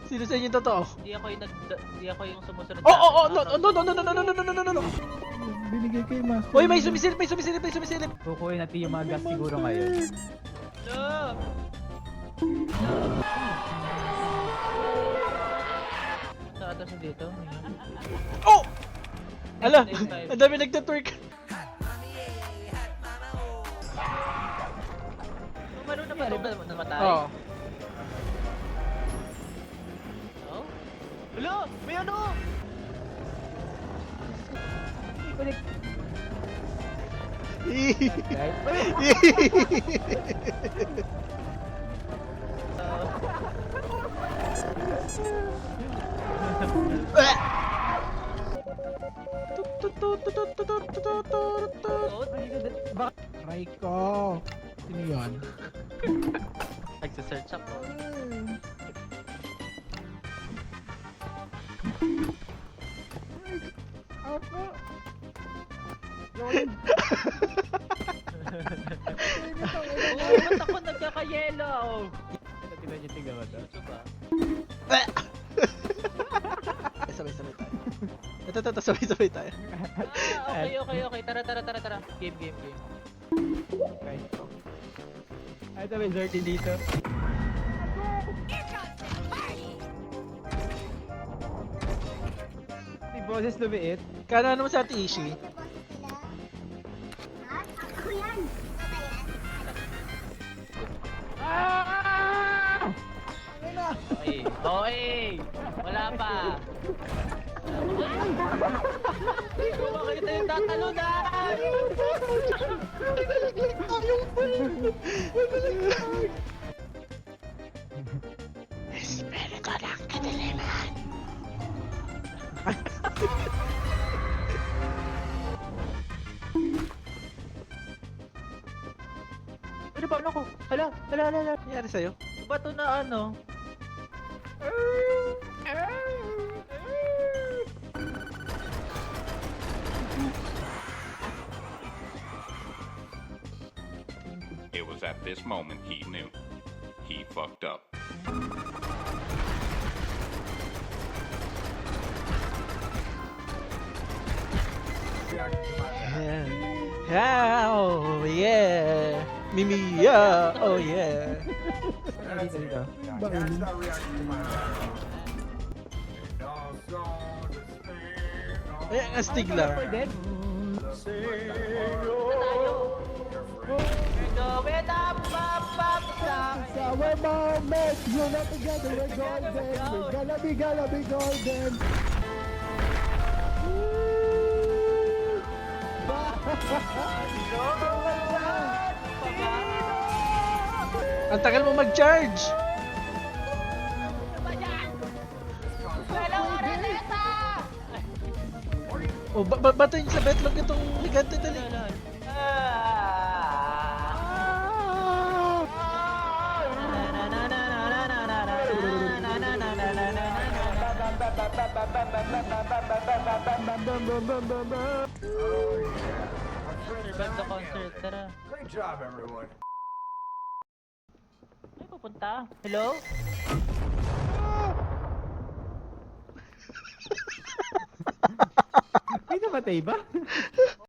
Sino sa inyo yung totoo? Hindi ako yung sumusunod Oh, sa oh, oh, akin. no. Binigay kay Master. Uy, may sumisilip. Kukuhin natin yung mga gas siguro ngayon. No! Sa atas dito. Oh! Ala, ang dami nagtatwerk. Umano na ba ito namatay? Oo. Oh? Hello! May ano? Try ko. Sino yun? Nagsisearch ako. Ako. Oo, ba't ako nagkaka-yellow? Tingnan mo to. YouTube ba? Sabay-sabay tayo. Ito, sabay-sabay tayo. Okay. Tara. Game. Okay. Ay, ito may Zerty dito. Di boses lumiit. Kano naman sa Ate Ishi? Okay. Wala pa. Hindi ko makita yung tatalunan! Espiritu ng kadiliman. Ano ba? Ano ko? Hala. Nangyari sa'yo? Bato na ano? It was at this moment he knew. He fucked up. Yeah, oh yeah. Mimi, yeah, oh yeah. Dito. Ayan, astiglar. Going up sa Sa moment, you're not together, we're golden. We're gonna be golden. Ang tagal mo mag-charge. Oh, bato yung sa betlog itong ligante dali. Banda concert, tara. Great job, everyone. Ay, pupunta. Hello? Ay, namatay ba?